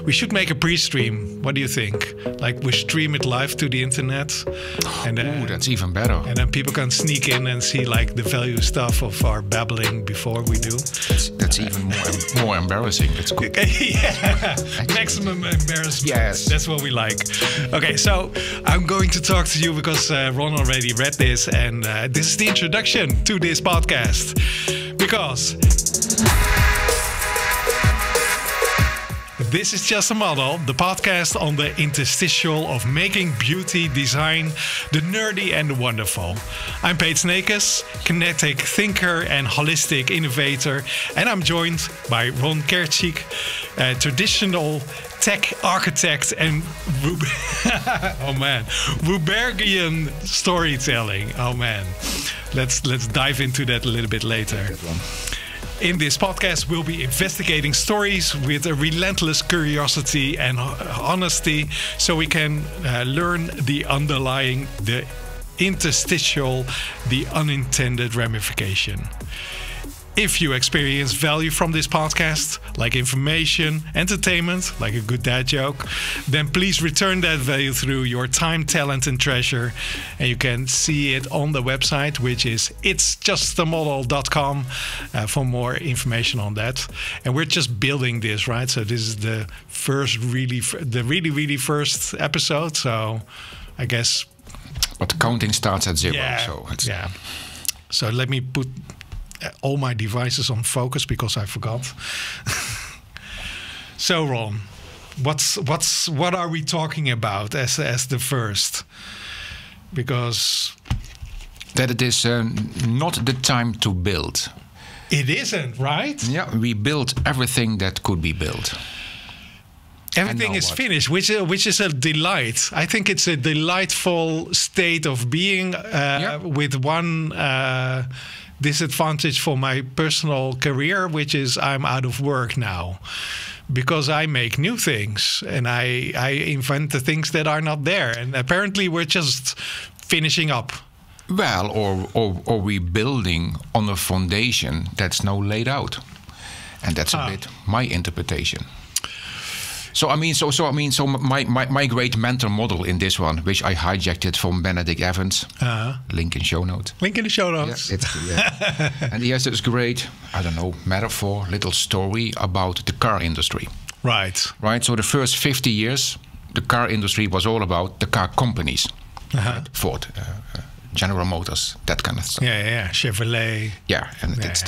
We should make a pre-stream. What do you think? Like we stream it live to the internet, and that's even better. And then people can sneak in and see like the value stuff of our babbling before we do. That's even more embarrassing. That's good. Yeah, maximum embarrassment. Yes, that's what we like. Okay, so I'm going to talk to you because Ron already read this, and this is the introduction to this podcast. Because this is Just a Model, the podcast on the interstitial of making beauty, design, the nerdy and the wonderful. I'm Peet Sneekes, kinetic thinker and holistic innovator, and I'm joined by Ron Kersic, traditional tech architect and Rubergian storytelling. Oh man, let's dive into that a little bit later. In this podcast, we'll be investigating stories with a relentless curiosity and honesty, so we can learn the underlying, the interstitial, the unintended ramification. If you experience value from this podcast, like information, entertainment, like a good dad joke, then please return that value through your time, talent, and treasure. And you can see it on the website, which is itsjustamodel.com for more information on that. And we're just building this, right? So this is the first really first episode. So I guess. But the counting starts at 0. Yeah, so it's So let me put all my devices on focus because I forgot. So Ron, what are we talking about as the first? Because that it is not the time to build. It isn't, right? Yeah, we built everything that could be built. Everything is finished, which is a delight. I think it's a delightful state of being with one disadvantage for my personal career, which is I'm out of work now because I make new things and I invent the things that are not there. And apparently we're just finishing up. Well, or we building on a foundation that's now laid out. And that's a bit my interpretation. So my great mental model in this one, which I hijacked it from Benedict Evans, link in show notes. Link in the show notes. Yeah, and he has this great, metaphor, little story about the car industry. Right. So the first 50 years, the car industry was all about the car companies, right? Ford, General Motors, that kind of stuff. Yeah, Chevrolet. Yeah, and that's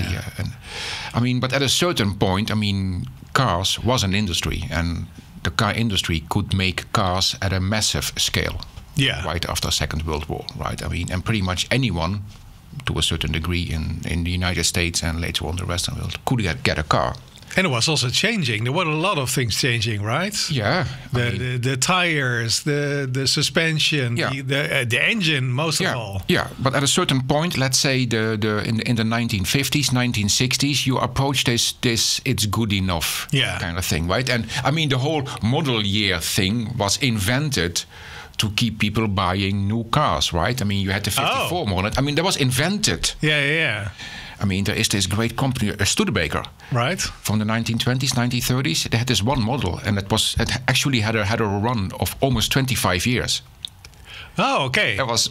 but at a certain point, cars was an industry, and the car industry could make cars at a massive scale. Yeah. Right after Second World War, right? And pretty much anyone, to a certain degree, in the United States and later on the Western world, could get a car. And it was also changing. There were a lot of things changing, right? Yeah. The tires, the suspension, the engine, most of all. Yeah, but at a certain point, let's say in the 1950s, 1960s, you approach this it's good enough kind of thing, right? And the whole model year thing was invented to keep people buying new cars, right? You had the 54 model. That was invented. Yeah. There is this great company, Studebaker, right, from the 1920s, 1930s. They had this one model, and it actually had a run of almost 25 years. Oh, okay. That was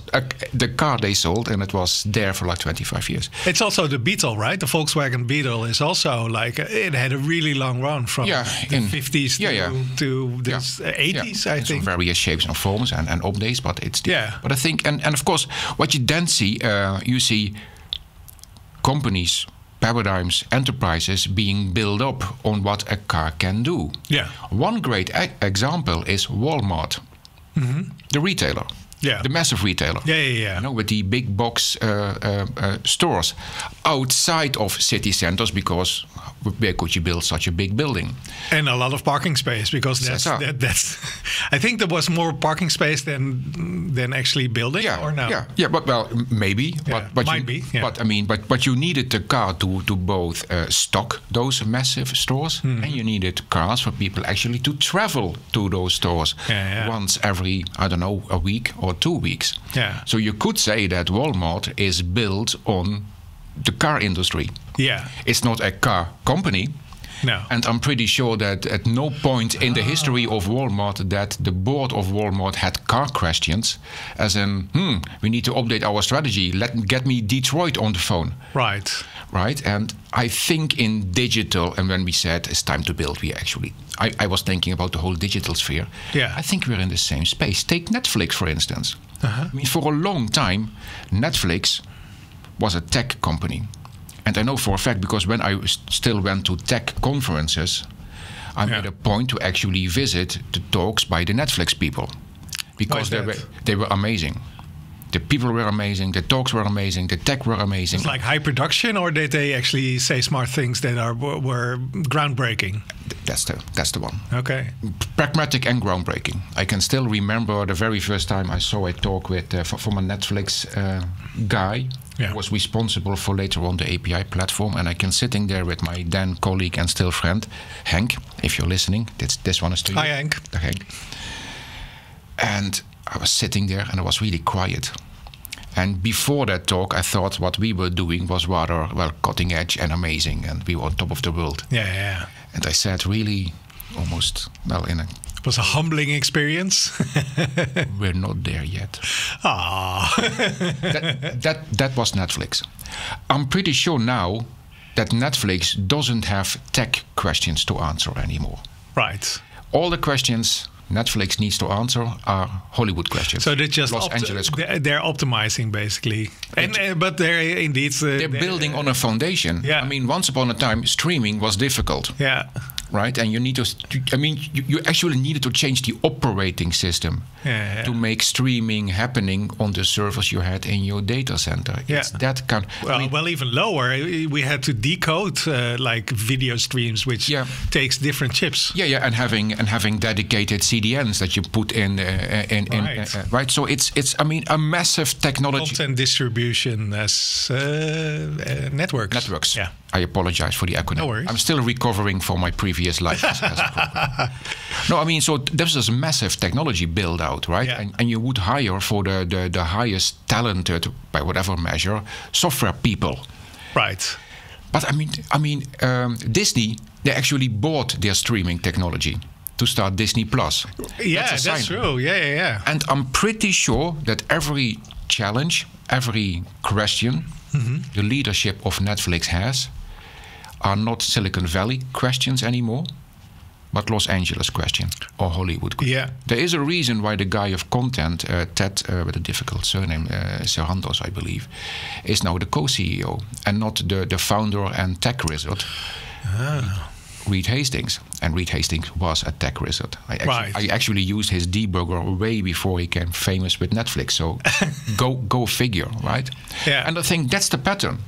the car they sold, and it was there for like 25 years. It's also the Beetle, right? The Volkswagen Beetle is also it had a really long run from the 50s to the 80s, I think. Some various shapes and forms and updates, but it's But I think, and of course, what you then see, you see companies, paradigms, enterprises being built up on what a car can do. Yeah. One great example is Walmart, the retailer. Yeah. The massive retailer. Yeah. With the big box stores outside of city centers, because where could you build such a big building? And a lot of parking space, because that's I think there was more parking space than actually building, or no? Yeah, but maybe. Yeah, but might be. Yeah. But you needed the car to both stock those massive stores, and you needed cars for people actually to travel to those stores once every, a week or 2 weeks. Yeah. So you could say that Walmart is built on the car industry. Yeah. It's not a car company, No. And I'm pretty sure that at no point in the history of Walmart that the board of Walmart had car questions, as in, we need to update our strategy. Get me Detroit on the phone. Right. Right. And I think in digital, and when we said it's time to build, I was thinking about the whole digital sphere. Yeah. I think we're in the same space. Take Netflix, for instance. I mean, for a long time, Netflix was a tech company. And I know for a fact, because when I still went to tech conferences, I made a point to actually visit the talks by the Netflix people. Because they were amazing. The people were amazing, the talks were amazing, the tech were amazing. It's like high production, or did they actually say smart things that were groundbreaking? That's the one. Okay. Pragmatic and groundbreaking. I can still remember the very first time I saw a talk with from a Netflix guy who was responsible for later on the API platform, and I can sitting there with my then colleague and still friend, Henk. If you're listening, this one is to you. Hi, Henk. Henk. And I was sitting there and I was really quiet. And before that talk, I thought what we were doing was rather, cutting edge and amazing. And we were on top of the world. Yeah. And I said, really, almost, it was a humbling experience. We're not there yet. That was Netflix. I'm pretty sure now that Netflix doesn't have tech questions to answer anymore. Right. All the questions Netflix needs to answer are Hollywood questions. So they're just Los Angeles. They're optimizing basically, but they're indeed they're building on a foundation. Yeah. I mean, once upon a time, streaming was difficult. Yeah. Right, and you need to. I mean, you actually needed to change the operating system to make streaming happening on the servers you had in your data center. It's that kind. Well, even lower, we had to decode like video streams, which takes different chips. Yeah, and having dedicated CDNs that you put in right. So it's I mean, a massive technology. Content distribution as networks. Networks. Yeah. I apologize for the acronym. No worries. I'm still recovering from my previous life as a programmer. No, I mean, so this is a massive technology build out, right? Yeah. And you would hire for the highest talented, by whatever measure, software people. Right. But I mean, Disney, they actually bought their streaming technology to start Disney Plus. Yeah, that's true. Yeah. And I'm pretty sure that every challenge, every question the leadership of Netflix has are not Silicon Valley questions anymore, but Los Angeles question or Hollywood question. Yeah. There is a reason why the guy of content, Ted, with a difficult surname, Serrantos, I believe, is now the co-CEO and not the founder and tech wizard, Reed Hastings. And Reed Hastings was a tech wizard. I actually used his debugger way before he became famous with Netflix. So go figure, right? Yeah. And I think that's the pattern.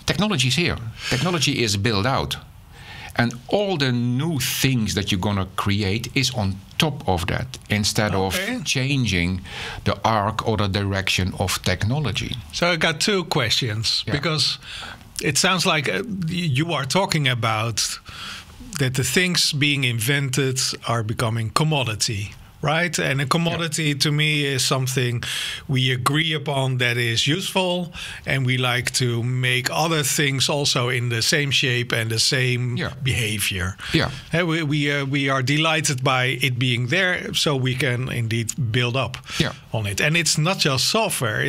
Technology is here. Technology is built out. And all the new things that you're going to create is on top of that, instead of changing the arc or the direction of technology. So I got two questions, because it sounds like you are talking about that the things being invented are becoming commodity. Right? And a commodity to me is something we agree upon that is useful, and we like to make other things also in the same shape and the same behavior. Yeah. We are delighted by it being there, so we can indeed build up on it. And it's not just software,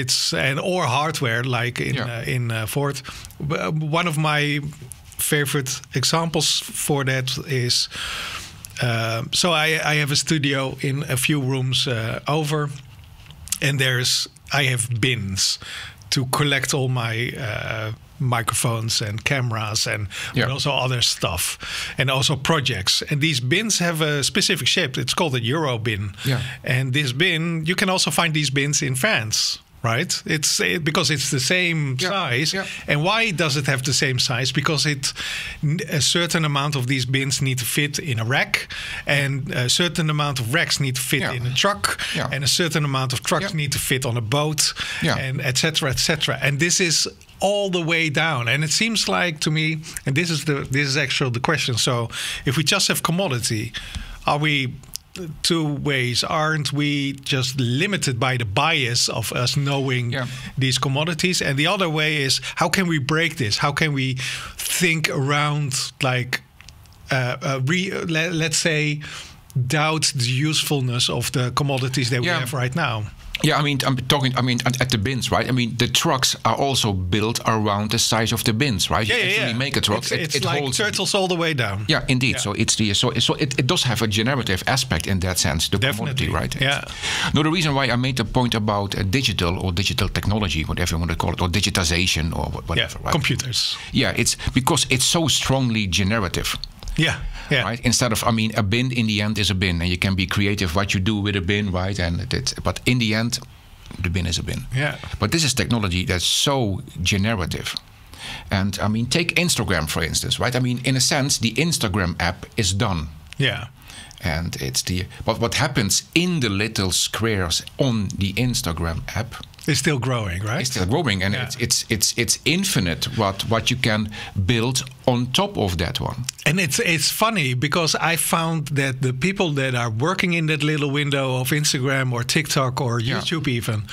or hardware like in Ford. One of my favorite examples for that is so I have a studio in a few rooms over, and I have bins to collect all my microphones and cameras and but also other stuff, and also projects. And these bins have a specific shape. It's called a Euro bin. Yeah. And this bin, you can also find these bins in France. Right, because it's the same size. Yeah. And why does it have the same size? Because a certain amount of these bins need to fit in a rack, and a certain amount of racks need to fit in a truck, and a certain amount of trucks need to fit on a boat, and et cetera, et cetera. And this is all the way down. And it seems like to me, and this is actually the question. So if we just have commodity, are we? Two ways. Aren't we just limited by the bias of us knowing these commodities? And the other way is, how can we break this? How can we think around like let's say, doubt the usefulness of the commodities that we have right now. Yeah, I mean, at the bins, right? I mean, the trucks are also built around the size of the bins, right? Yeah, you actually make a truck. It's like holds turtles all the way down. Yeah, indeed. Yeah. So it does have a generative aspect in that sense, the Definitely. commodity, right? Yeah. No, the reason why I made the point about digital or digital technology, whatever you want to call it, or digitization or whatever, right? Computers. Yeah, it's because it's so strongly generative. Yeah. Yeah. Right. Instead of, I mean, a bin in the end is a bin, and you can be creative what you do with a bin, right? But in the end, the bin is a bin. Yeah. But this is technology that's so generative. And I mean, take Instagram for instance, right? I mean, in a sense, the Instagram app is done. Yeah. And but what happens in the little squares on the Instagram app? It's still growing, right? It's still growing, and it's infinite what you can build on top of that one. And it's funny because I found that the people that are working in that little window of Instagram or TikTok or YouTube even,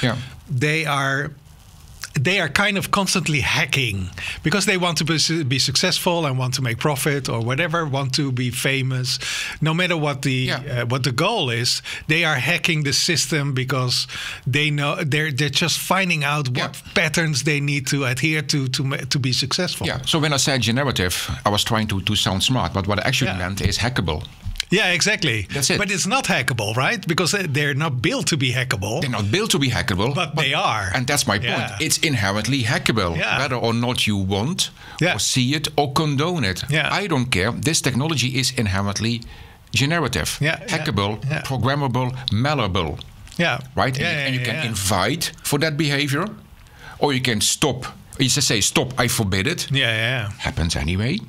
they are kind of constantly hacking because they want to be successful and want to make profit or whatever, want to be famous. No matter what the goal is, they are hacking the system because they know they're just finding out what patterns they need to adhere to be successful. Yeah. So when I said generative, I was trying to sound smart, but what I actually meant is hackable. Yeah, exactly. That's it. But it's not hackable, right? Because they're not built to be hackable. They're not built to be hackable. But they are. And that's my point. It's inherently hackable. Yeah. Whether or not you want or see it or condone it. Yeah. I don't care. This technology is inherently generative. Hackable, programmable, malleable. Yeah. Right? And you can invite for that behavior. Or you can stop. You just say, stop, I forbid it. Yeah. Happens anyway.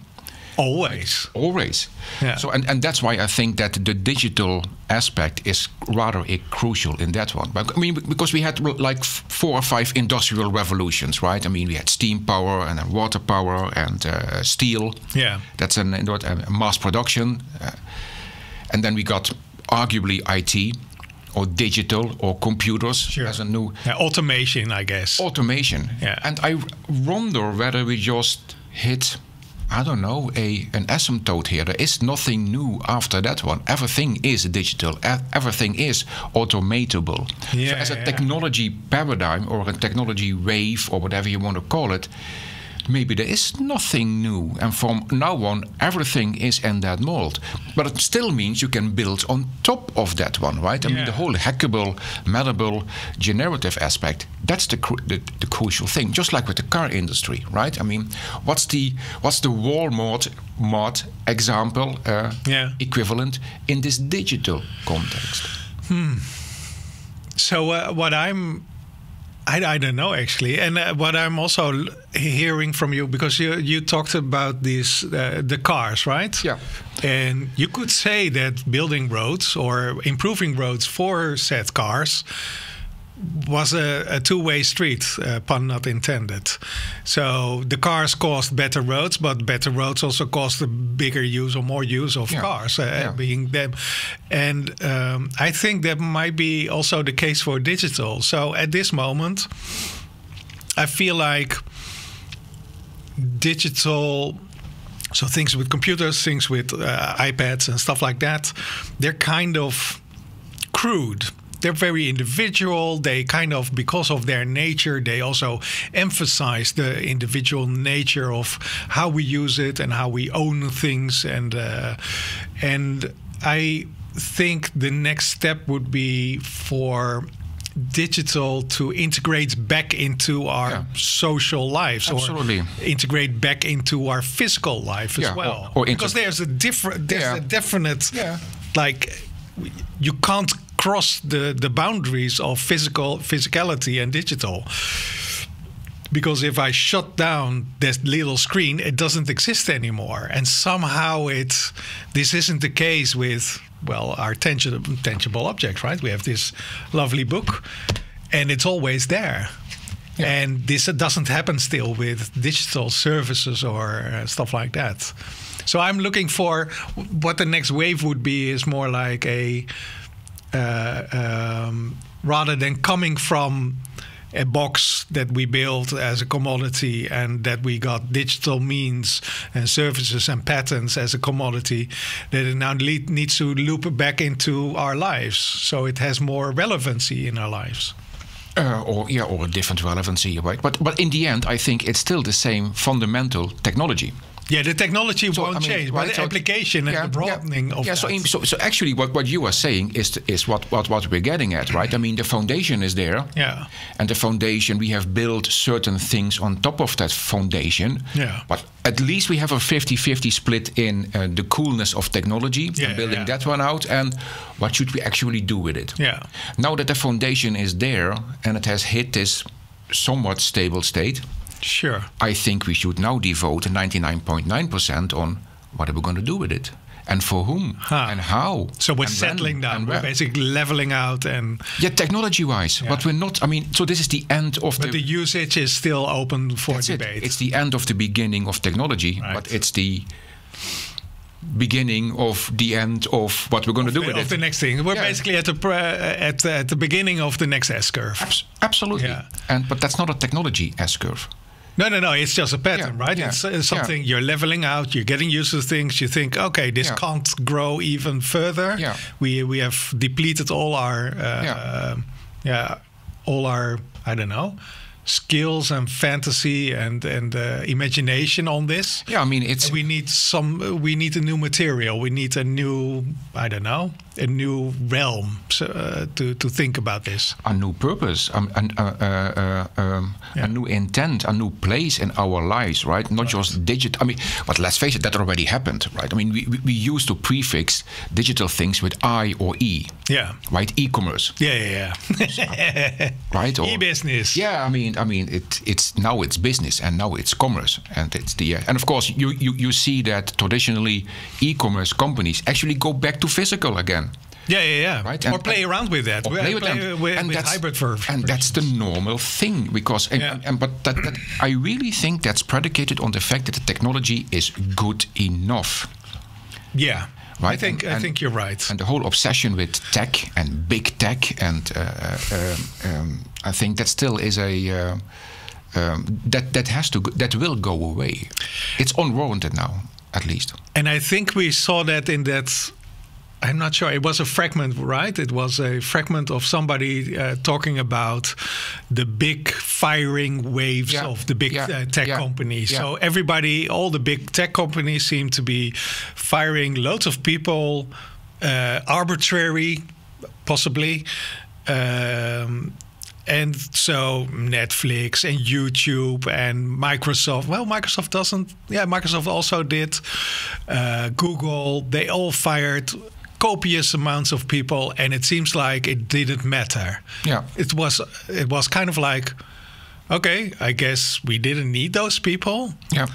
Always. Yeah. So and that's why I think that the digital aspect is rather crucial in that one. But I mean, because we had like 4 or 5 industrial revolutions, right? I mean, we had steam power and water power and steel. Yeah. That's a mass production. And then we got arguably IT or digital or computers as a new automation, I guess. Automation. Yeah. And I wonder whether we just hit, I don't know, an asymptote here. There is nothing new after that one. Everything is digital. Everything is automatable. Yeah, so as a technology paradigm or a technology wave or whatever you want to call it, maybe there is nothing new. And from now on, everything is in that mold. But it still means you can build on top of that one, right? I mean, the whole hackable, malleable, generative aspect, that's the crucial thing. Just like with the car industry, right? I mean, what's the Walmart example equivalent in this digital context? So what I don't know actually, and what I'm also hearing from you, because you talked about the cars, right? Yeah. And you could say that building roads or improving roads for said cars was a two-way street, pun not intended. So the cars caused better roads, but better roads also caused a bigger use or more use of cars being them. And I think that might be also the case for digital. So at this moment, I feel like digital, so things with computers, things with iPads and stuff like that, they're kind of crude. They're very individual. They kind of, because of their nature, they also emphasize the individual nature of how we use it and how we own things. And I think the next step would be for digital to integrate back into our social lives. Absolutely. Or integrate back into our physical life as well. Or because there's a definite like, you can't cross the boundaries of physicality and digital, because if I shut down this little screen, it doesn't exist anymore. And somehow this isn't the case with our tangible objects, right? We have this lovely book and it's always there. And this doesn't happen still with digital services or stuff like that. So I'm looking for what the next wave would be, is more like rather than coming from a box that we built as a commodity, and that we got digital means and services and patents as a commodity, that it now needs to loop back into our lives, so it has more relevancy in our lives. Or a different relevancy, right? But in the end, I think it's still the same fundamental technology. Yeah, the technology won't change, right? But the application and the broadening of that. So actually, what you are saying is what we're getting at, right? I mean, the foundation is there. Yeah. And the foundation, we have built certain things on top of that foundation. Yeah. But at least we have a 50-50 split in the coolness of technology, and building that one out, and what should we actually do with it? Yeah. Now that the foundation is there and it has hit this somewhat stable state, sure, I think we should now devote 99.9% on what are we going to do with it, and for whom, and how. So we're settling down. We're basically leveling out, and technology-wise, but we're not. I mean, so this is the end of but the usage is still open for debate. It's the end of the beginning of technology, but it's the beginning of the end of what we're going to do with it. Of the next thing. We're basically at the beginning of the next S-curve. Absolutely. Yeah. But that's not a technology S-curve. No. It's just a pattern, right? Yeah. It's something you're leveling out. You're getting used to things. You think, okay, this can't grow even further. Yeah. We have depleted all our I don't know, skills and fantasy and imagination on this. Yeah, I mean, we need a new material. We need a new, I don't know, a new realm to think about this. A new purpose, a new intent, a new place in our lives, right? Not just digital. I mean, but let's face it, that already happened, right? I mean, we used to prefix digital things with I or E. Yeah. Right? E-commerce. Yeah. Right? Or, e-business. Yeah, I mean, it's now it's business, and now it's commerce, and it's the and of course you see that traditionally e-commerce companies actually go back to physical again. Yeah. Right? Or play around with that. Or play with hybrid versions. And that's the normal thing, because but that I really think that's predicated on the fact that the technology is good enough. Yeah. Right? I think you're right. And the whole obsession with tech and big tech, and I think that still is a that will go away. It's unwarranted now, at least. And I think we saw that in that. I'm not sure. It was a fragment, right? It was a fragment of somebody talking about the big firing waves of the big tech companies. Yeah. So everybody, all the big tech companies seem to be firing loads of people, arbitrary, possibly. And so Netflix and YouTube and Microsoft. Well, Microsoft doesn't. Yeah, Microsoft also did. Google. They all fired copious amounts of people, and it seems like it didn't matter. Yeah, it was kind of like, okay, I guess we didn't need those people. Yeah,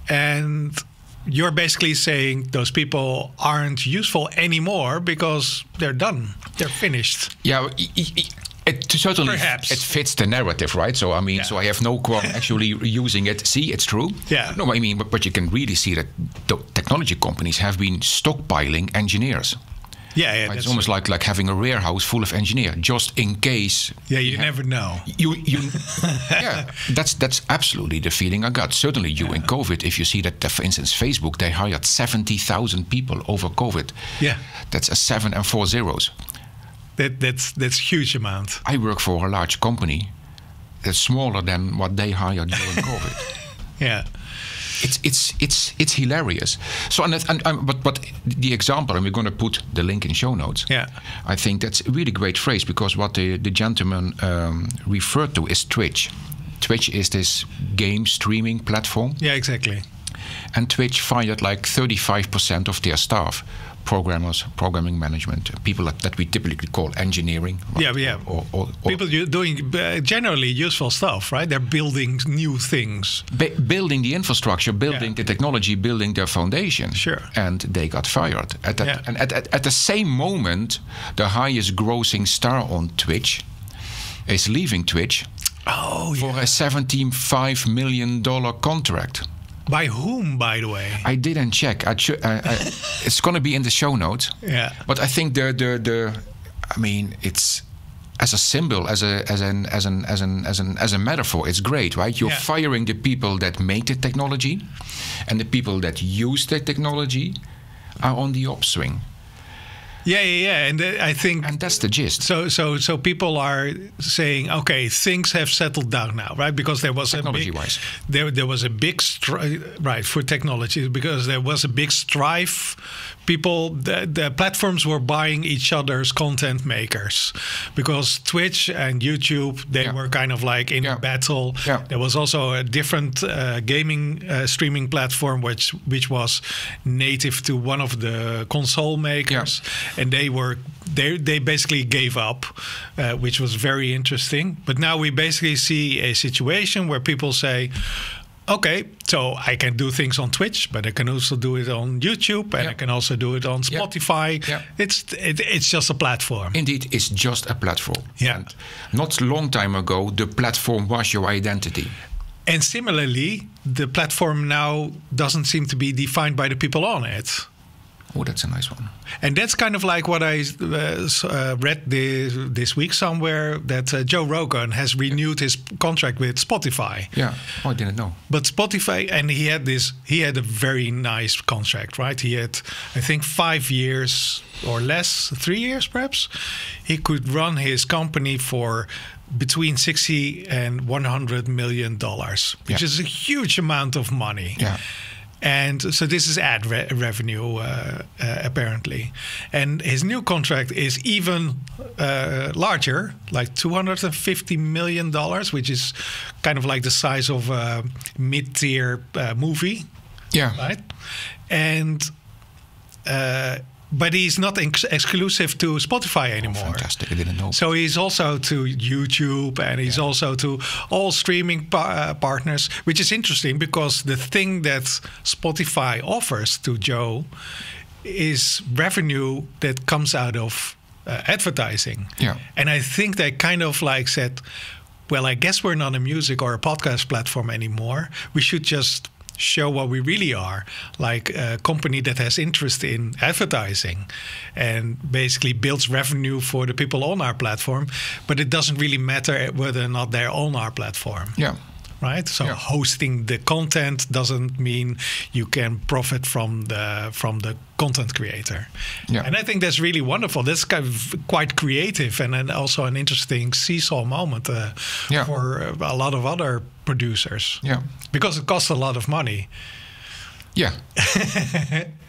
and you're basically saying those people aren't useful anymore because they're done, they're finished. Yeah. It certainly it fits the narrative, right? So I mean, so I have no qualm actually using it. See, it's true. Yeah. No, I mean, but you can really see that the technology companies have been stockpiling engineers. Yeah, right? It's almost like having a warehouse full of engineers, just in case. Yeah, you never know. That's absolutely the feeling I got. Certainly, in COVID, if you see that, for instance, Facebook, they hired 70,000 people over COVID. Yeah, that's a 7 and 4 zeros. That's huge amount. I work for a large company that's smaller than what they hired during COVID. Yeah. It's hilarious. So but the example, and we're going to put the link in show notes. Yeah, I think that's a really great phrase, because what the gentleman referred to is Twitch. Twitch is this game streaming platform. Yeah, exactly. And Twitch fired like 35% of their staff. Programmers, programming management, people that we typically call engineering. Right? Or people doing generally useful stuff, right? They're building new things. Building the infrastructure, building the technology, building their foundation. Sure. And they got fired. And at the same moment, the highest grossing star on Twitch is leaving Twitch for a $75 million contract. By whom, by the way? I didn't check. It's going to be in the show notes. Yeah. But I think I mean, it's as a symbol, as a metaphor, it's great, right? You're firing the people that make the technology, and the people that use the technology are on the upswing. Yeah, and I think, and that's the gist. So people are saying, okay, things have settled down now, right? Because there was technology-wise, there was a big right for technology, because there was a big strife. People, the platforms were buying each other's content makers, because Twitch and YouTube, they were kind of like in battle. Yeah. There was also a different gaming streaming platform which was native to one of the console makers. Yeah. And they basically gave up, which was very interesting. But now we basically see a situation where people say, okay, so I can do things on Twitch, but I can also do it on YouTube, and I can also do it on Spotify. Yeah. It's just a platform. Indeed, it's just a platform. Yeah. And not a long time ago, the platform was your identity. And similarly, the platform now doesn't seem to be defined by the people on it. Oh, that's a nice one. And that's kind of like what I read this week somewhere, that Joe Rogan has renewed his contract with Spotify. Yeah, I didn't know. But Spotify, and he had a very nice contract, right? He had, I think, 5 years or less, 3 years perhaps. He could run his company for between $60 and $100 million, which is a huge amount of money. Yeah. And so this is ad revenue, apparently. And his new contract is even larger, like $250 million, which is kind of like the size of a mid-tier movie. Yeah. Right? And but he's not exclusive to Spotify anymore. Oh, fantastic. I didn't know. So he's also to YouTube, and he's also to all streaming partners, which is interesting, because the thing that Spotify offers to Joe is revenue that comes out of advertising. Yeah. And I think they kind of like said, well, I guess we're not a music or a podcast platform anymore. We should just show what we really are, like a company that has interest in advertising and basically builds revenue for the people on our platform, but it doesn't really matter whether or not they're on our platform. Yeah. Right? So hosting the content doesn't mean you can profit from the content creator. Yeah. And I think that's really wonderful. That's kind of quite creative, and then also an interesting seesaw moment for a lot of other producers. Yeah. Because it costs a lot of money. Yeah.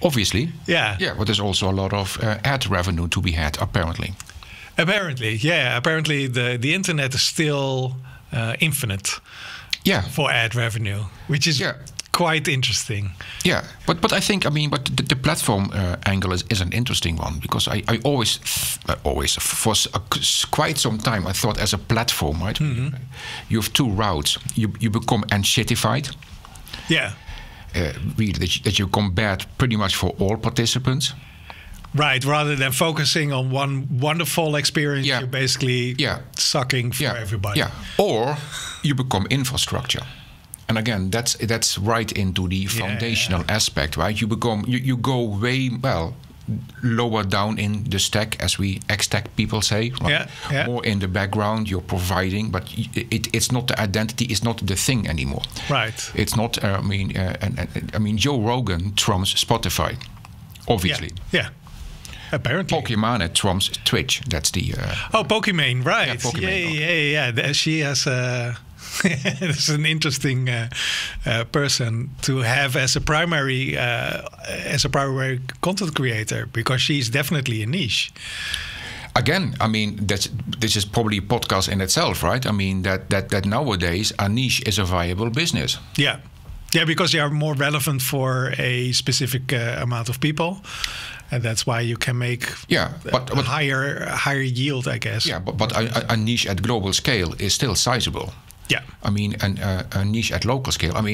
Obviously. Yeah. Yeah, but there's also a lot of ad revenue to be had, apparently. Apparently, yeah. Apparently the internet is still infinite. Yeah. For ad revenue, which is quite interesting. Yeah, but I think, the platform angle is an interesting one, because I always for quite some time I thought, as a platform, right? Mm-hmm. You have two routes. You become enshittified. Yeah. Really, that you become bad pretty much for all participants. Right, rather than focusing on one wonderful experience, you're basically sucking for everybody. Yeah, or you become infrastructure, and again, that's right into the foundational aspect, right? You go way lower down in the stack, as we X-stack people say, right? More in the background. You're providing, but it's not the identity. It's not the thing anymore. Right. It's not. Joe Rogan trumps Spotify, obviously. Yeah. Apparently. Pokimane trumps Twitch. That's the... Pokimane, right. Yeah, Pokimane. Yeah. She has it's an interesting person to have as a primary content creator, because she's definitely a niche. Again, this is probably a podcast in itself, right? That nowadays a niche is a viable business. Yeah. Yeah, because they are more relevant for a specific amount of people. And that's why you can make but higher yield, I guess. Yeah, but a niche at global scale is still sizable. Yeah. A niche at local scale. I'm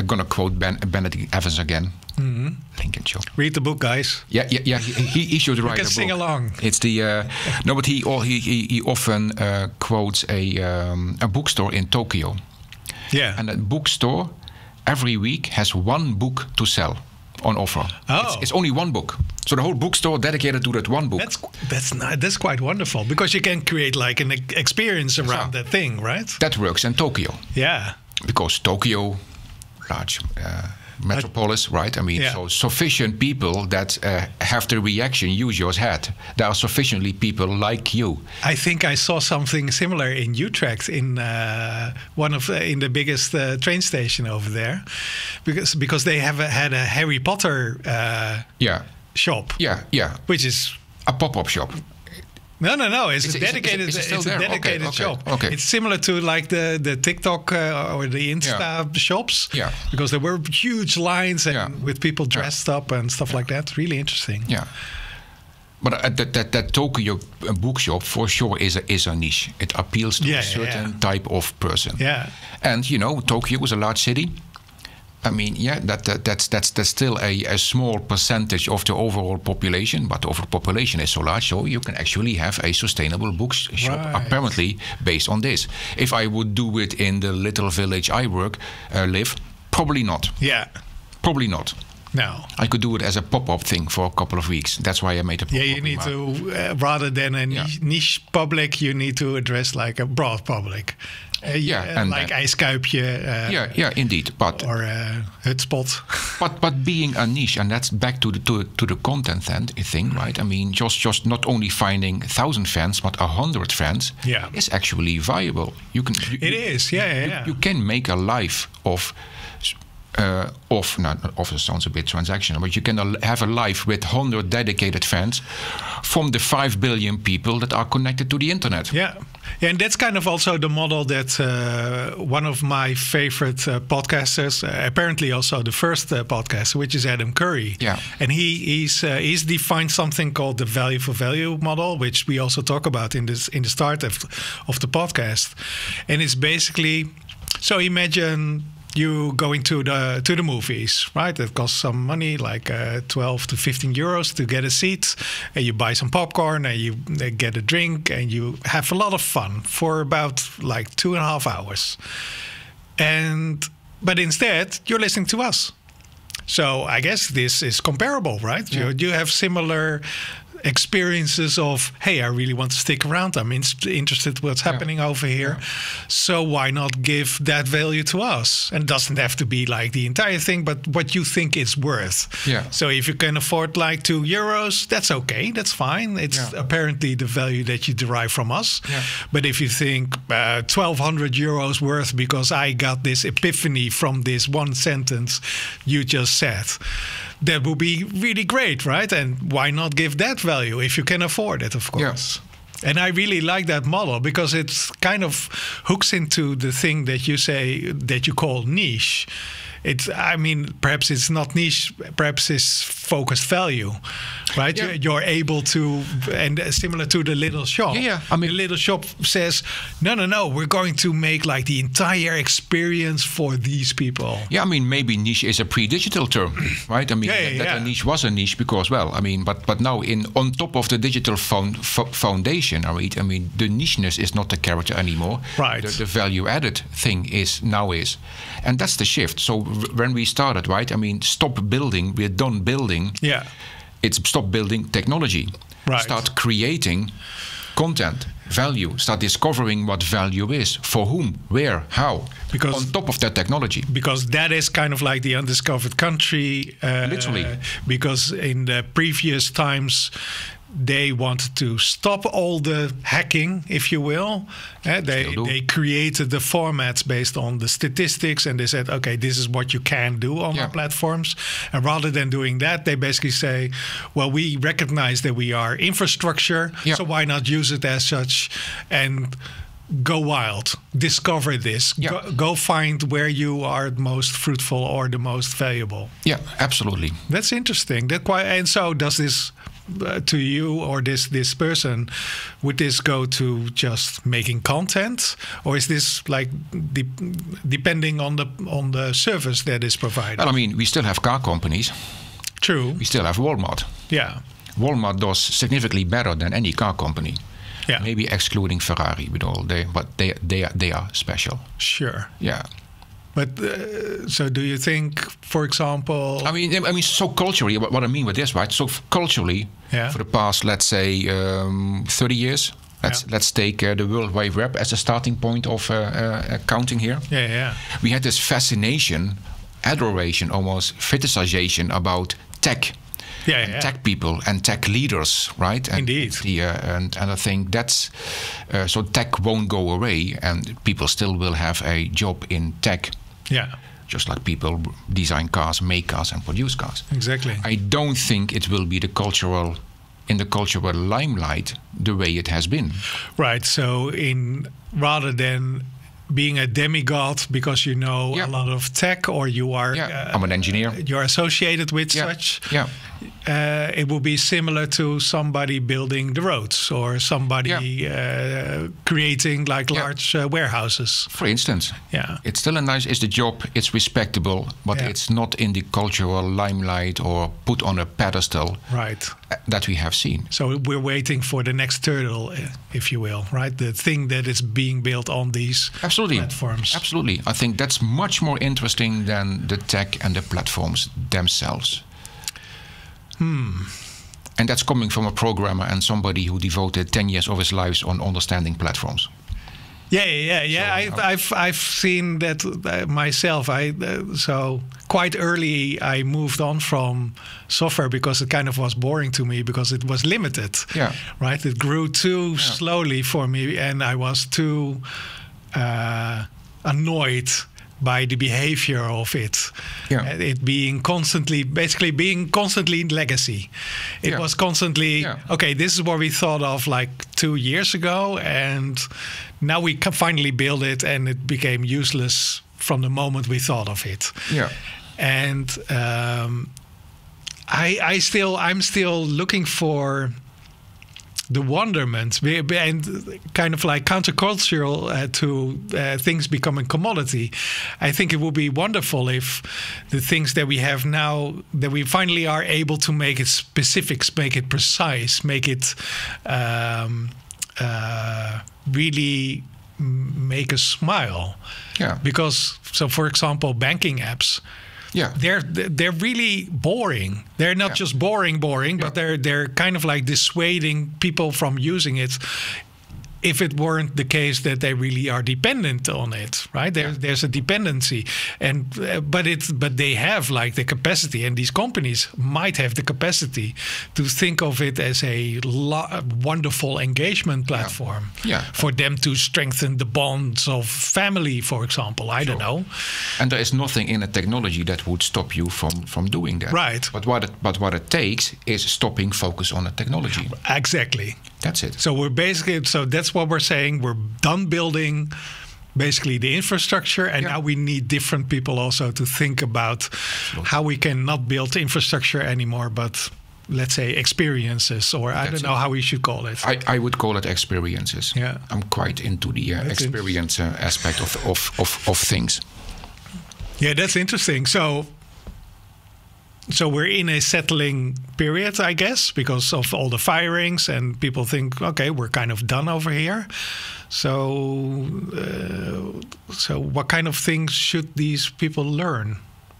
going to quote Benedict Evans again. Mm-hmm. Lincoln Show. Read the book, guys. Yeah. He should write a book. You can sing along. It's the no, but he often quotes a bookstore in Tokyo. Yeah. And that bookstore every week has one book to sell. on offer. Oh. It's only one book. So the whole bookstore dedicated to that one book. That's quite wonderful, because you can create like an experience around that thing, right? That works in Tokyo. Yeah. Because Tokyo, large metropolis, right? I mean, so sufficient people that have the reaction you just had. There are sufficiently people like you. I think I saw something similar in Utrecht, in in the biggest train station over there, because they have had a Harry Potter shop. Yeah. Which is a pop-up shop. No. It's a dedicated shop. Okay. It's similar to like the TikTok or the Insta shops. Yeah. Because there were huge lines and with people dressed up and stuff like that. Really interesting. Yeah. But that Tokyo bookshop for sure is a niche. It appeals to a certain type of person. Yeah. And Tokyo is a large city. I mean, that's still a small percentage of the overall population, but the overall population is so large, so you can actually have a sustainable bookshop, apparently based on this. If I would do it in the little village I live, probably not. Yeah. Probably not. No. I could do it as a pop-up thing for a couple of weeks. That's why I made a pop-up. Yeah, you need to, rather than a niche public, you need to address like a broad public. And like IJskuipje. Indeed. But or Hutspot. but being a niche, and that's back to the content thing, right? I mean, just not only finding 1,000 fans, but 100 fans is actually viable. You can make a life of. Sounds a bit transactional, but you can have a life with 100 dedicated fans from the 5 billion people that are connected to the internet. Yeah, and that's kind of also the model that one of my favorite podcasters, apparently also the first podcaster, which is Adam Curry. Yeah, and he's defined something called the value for value model, which we also talk about in the start of the podcast, and it's basically, so imagine you going to the movies, right? It costs some money, like 12 to 15 euros to get a seat, and you buy some popcorn and you get a drink and you have a lot of fun for about like 2.5 hours. But instead, you're listening to us. So I guess this is comparable, right? Yeah. You have similar experiences of, hey, I really want to stick around. I'm interested what's happening over here. Yeah. So why not give that value to us? And it doesn't have to be like the entire thing, but what you think it's worth. Yeah. So if you can afford like 2 euros, that's okay. That's fine. It's apparently the value that you derive from us. Yeah. But if you think 1,200 euros worth because I got this epiphany from this one sentence you just said, that would be really great, right? And why not give that value if you can afford it, of course? Yeah. And I really like that model because it kind of hooks into the thing that you say that you call niche. Perhaps it's not niche, perhaps it's focused value, right? Yeah. You're able to, and similar to the little shop. Yeah. The little shop says, no, we're going to make like the entire experience for these people. Yeah, maybe niche is a pre-digital term, right? A niche was a niche because, but now on top of the digital foundation, the nicheness is not the character anymore. Right. The value-added thing is. And that's the shift. So when we started, right? Stop building. We're done building. Yeah. It's stop building technology. Right. Start creating content, value. Start discovering what value is, for whom, where, how. Because on top of that technology. Because that is kind of like the undiscovered country. Literally. Because in the previous times, they wanted to stop all the hacking, if you will. They created the formats based on the statistics, and they said, okay, this is what you can do on our platforms. And rather than doing that, they basically say, well, we recognize that we are infrastructure, so why not use it as such and go wild, discover this, go find where you are most fruitful or the most valuable. Yeah, absolutely. That's interesting. And so does this to you or this person, would this go to just making content, or is this like depending on the service that is provided? Well, we still have car companies. True. We still have Walmart. Yeah. Walmart does significantly better than any car company. Yeah. Maybe excluding Ferrari, but they are special. Sure. Yeah. But so do you think, for example... I mean, so culturally, what I mean with this, right? So culturally, for the past, let's say, 30 years, let's take the World Wide Web as a starting point of counting here. We had this fascination, adoration, almost fetishization about tech. Tech people and tech leaders, right? And Indeed. And I think that's so tech won't go away, and people still will have a job in tech. Just like people design cars, make cars, and produce cars. Exactly. I don't think it will be in the cultural limelight the way it has been. Right. So rather than being a demigod because you know a lot of tech, or you are I'm an engineer, you're associated with such, it will be similar to somebody building the roads, or somebody creating like large warehouses, for instance. It's still it's the job, it's respectable, but it's not in the cultural limelight or put on a pedestal, right, that we have seen. So we're waiting for the next turtle, if you will, right? The thing that is being built on these platforms. Absolutely. I think that's much more interesting than the tech and the platforms themselves. And that's coming from a programmer and somebody who devoted 10 years of his lives on understanding platforms. I've seen that myself. So quite early I moved on from software because it kind of was boring to me, because it was limited. Right. It grew too slowly for me, and I was too annoyed by the behavior of it. It being constantly in legacy. It was constantly, okay, this is what we thought of like 2 years ago, and now we can finally build it, and it became useless from the moment we thought of it. And I'm still looking for the wonderment and kind of like countercultural to things becoming commodity. I think it would be wonderful if the things that we have now, that we finally are able to make it specific, make it precise, make it really make us smile. Because, so for example, banking apps, they're really boring. They're not just boring, but they're kind of like dissuading people from using it, if it weren't the case that they really are dependent on it, right? There's a dependency, and but they have like the capacity, and these companies might have the capacity to think of it as a wonderful engagement platform for them to strengthen the bonds of family, for example. I don't know. And there is nothing in a technology that would stop you from doing that. Right. But what it takes is stopping focus on the technology. Exactly. That's it. So that's what we're saying. We're done building basically the infrastructure, and now we need different people also to think about how we can not build infrastructure anymore, but let's say experiences, or I don't know how we should call it. I would call it experiences. I'm quite into the experience aspect of things. Yeah, that's interesting. So we're in a settling period, I guess, because of all the firings, and people think, okay, we're kind of done over here. So what kind of things should these people learn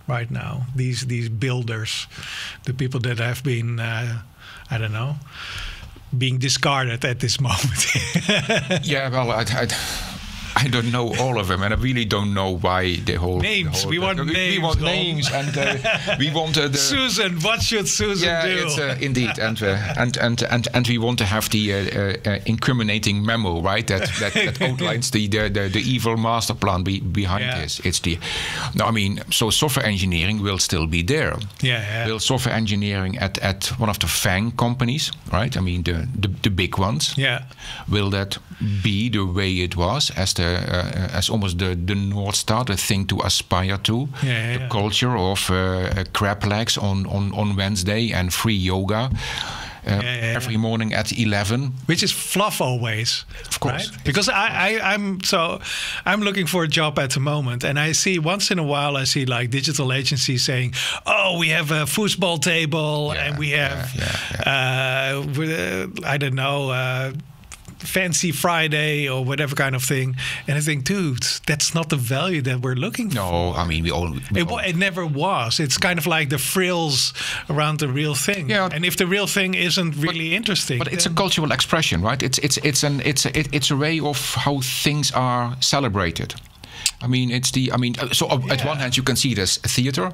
right now? These builders, the people that have been, I don't know, being discarded at this moment. I don't know all of them, and I really don't know why the whole names. We want names. We want names, and we want Susan. What should Susan do? It's indeed, and we want to have the incriminating memo, right? That outlines the evil master plan behind this. It's so software engineering will still be there. Will software engineering at one of the FANG companies, right? I mean the big ones. Will that be the way it was as almost the North Star, the thing to aspire to, the culture of crab legs on Wednesday and free yoga every morning at 11, which is fluff always, of course, right? Because I'm looking for a job at the moment, and I see once in a while like digital agencies saying, oh, we have a foosball table, and we have I don't know, fancy Friday or whatever kind of thing. And I think, dude, that's not the value that we're looking for. No, I mean, it never was. It's kind of like the frills around the real thing. Yeah. And if the real thing isn't really interesting, but it's a cultural expression, right? It's a way of how things are celebrated. I mean, at one hand you can see it as theater.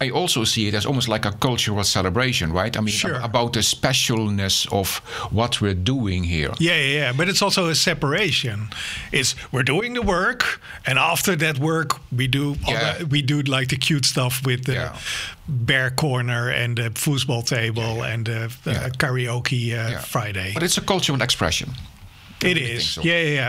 I also see it as almost like a cultural celebration, right? I mean, about the specialness of what we're doing here. Yeah. But it's also a separation. We're doing the work, and after that work, we do like the cute stuff with the bear corner and the foosball table and the karaoke Friday. But it's a cultural expression. It is, so.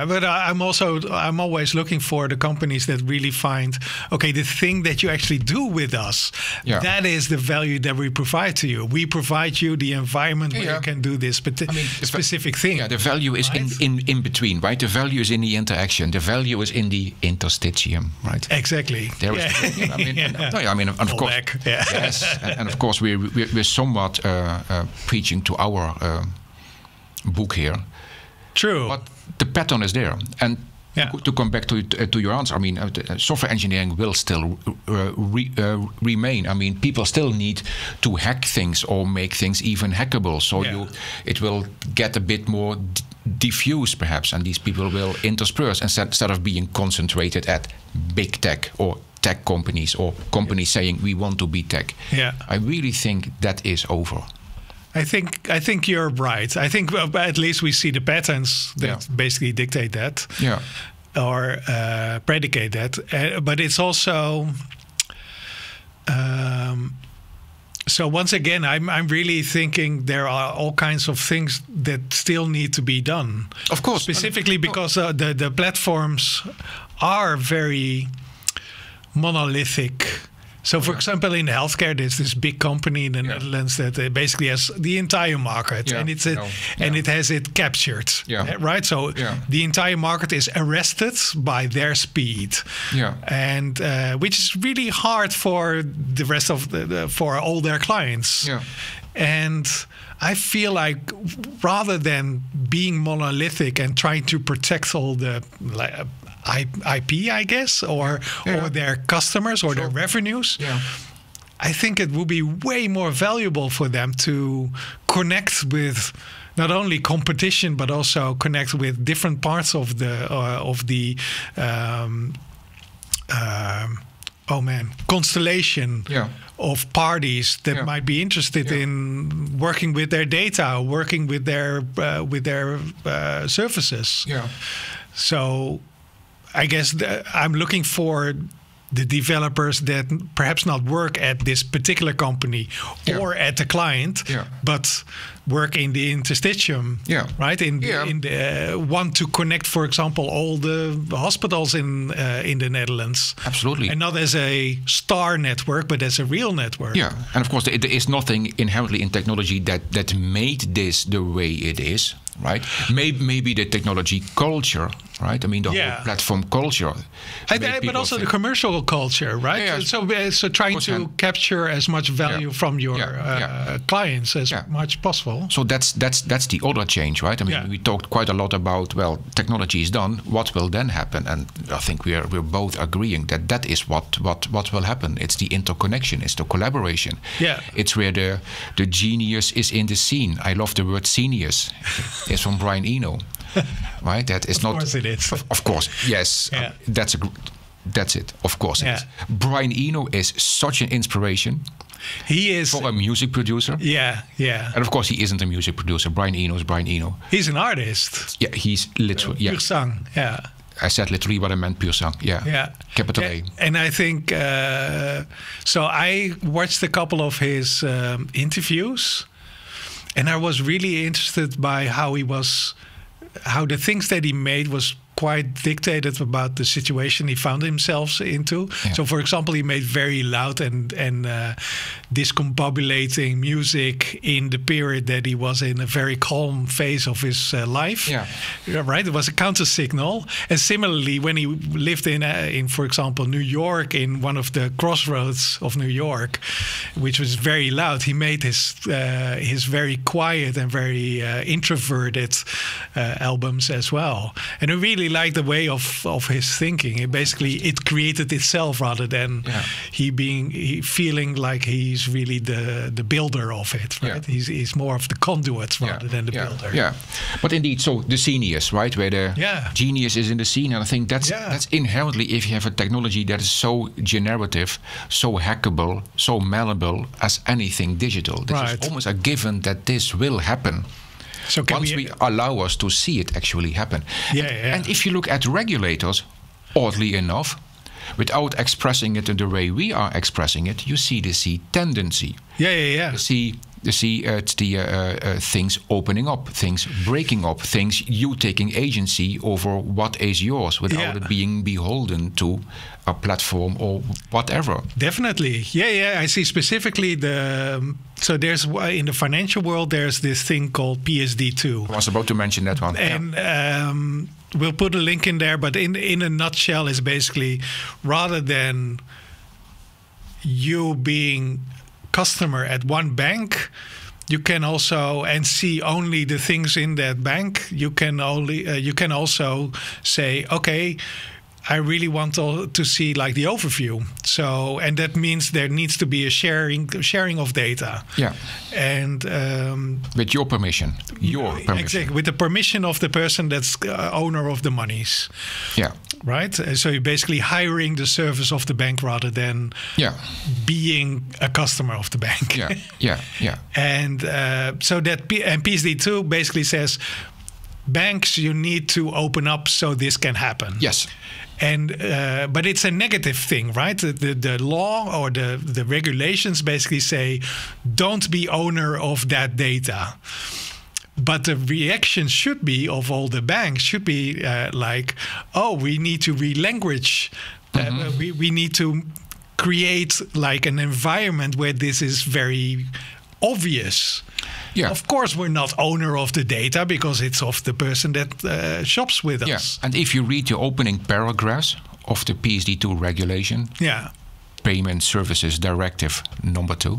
But I'm always looking for the companies that really find, okay, the thing that you actually do with us, that is the value that we provide to you. We provide you the environment where you can do this specific thing. Yeah, the value is in between, right? The value is in the interaction. The value is in the interstitium, right? Exactly. Of course, yes, and of course we're somewhat preaching to our book here. True. But the pattern is there. And to come back to your answer, I mean, software engineering will still remain. I mean, people still need to hack things or make things even hackable. So it will get a bit more diffuse, perhaps, and these people will intersperse instead of being concentrated at big tech or tech companies or companies saying we want to be tech. Yeah. I really think that is over. I think you're right. I think at least we see the patterns that basically dictate that, or predicate that. But it's also so. Once again, I'm really thinking there are all kinds of things that still need to be done. Of course, specifically because the platforms are very monolithic. So, for example, in healthcare, there's this big company in the Netherlands that basically has the entire market, and it has it captured, right? So the entire market is arrested by their speed, and which is really hard for the rest of for all their clients. And I feel like rather than being monolithic and trying to protect all the IP, I guess, or their customers or their revenues, I think it would be way more valuable for them to connect with not only competition but also connect with different parts of the constellation of parties that might be interested in working with their data, working with their services. So I guess I'm looking for the developers that perhaps not work at this particular company or at the client, but work in the interstitium, right? In the want to connect, for example, all the hospitals in the Netherlands. Absolutely. And not as a star network, but as a real network. Yeah, and of course there is nothing inherently in technology that made this the way it is. Right, maybe the technology culture, right? I mean the whole platform culture, but also the commercial culture, right? So trying to capture as much value from your clients as much possible. So that's the other change, right? I mean, we talked quite a lot about technology is done. What will then happen? And I think we're both agreeing that is what will happen. It's the interconnection. It's the collaboration. Yeah, it's where the genius is in the scene. I love the word genius. It's from Brian Eno, right? That is of course it is. Of course, yes. That's it. Of course it is. Brian Eno is such an inspiration. He is for a music producer. Yeah. And of course he isn't a music producer. Brian Eno is Brian Eno. He's an artist. Yeah, he's literally pure sang. Yeah. I said literally what I meant, pure sang. Yeah. Capital A. And I think so. I watched a couple of his interviews. And I was really interested by how the things that he made was quite dictated about the situation he found himself into. Yeah. So, for example, he made very loud and discombobulating music in the period that he was in a very calm phase of his life. Yeah. Right? It was a counter signal. And similarly, when he lived in, for example, New York, in one of the crossroads of New York, which was very loud, he made his very quiet and very introverted albums as well. And I really like the way of his thinking. It created itself rather than he feeling like he's really the builder of it. Right? Yeah. He's more of the conduit rather than the builder. Yeah, but indeed, so the genius, right, where the genius is in the scene, and I think that's inherently, if you have a technology that is so generative, so hackable, so malleable as anything digital. This is almost a given that this will happen. So once we allow us to see it actually happen. And if you look at regulators, oddly enough, without expressing it in the way we are expressing it, you see the tendency. You see things opening up, things breaking up, things you taking agency over what is yours without it being beholden to a platform or whatever. Definitely. I see specifically so there's in the financial world, there's this thing called PSD2. I was about to mention that one. And we'll put a link in there, but in a nutshell, is basically rather than you being customer at one bank, you can also see only the things in that bank. You can also say, okay, I really want to see like the overview. So, and that means there needs to be a sharing of data. Yeah. And with your permission. Exactly, with the permission of the person that's owner of the monies. Yeah. Right. So you're basically hiring the service of the bank rather than being a customer of the bank. Yeah. And so that PSD2 basically says, banks, you need to open up so this can happen. Yes. And but it's a negative thing, right? The law or the regulations basically say, don't be owner of that data. But the reaction should be of all the banks should be like, oh, we need to relanguage. We need to create like an environment where this is very obvious. Yeah. Of course, we're not owner of the data because it's of the person that shops with us. Yeah. And if you read the opening paragraphs of the PSD2 regulation, Payment Services Directive number 2,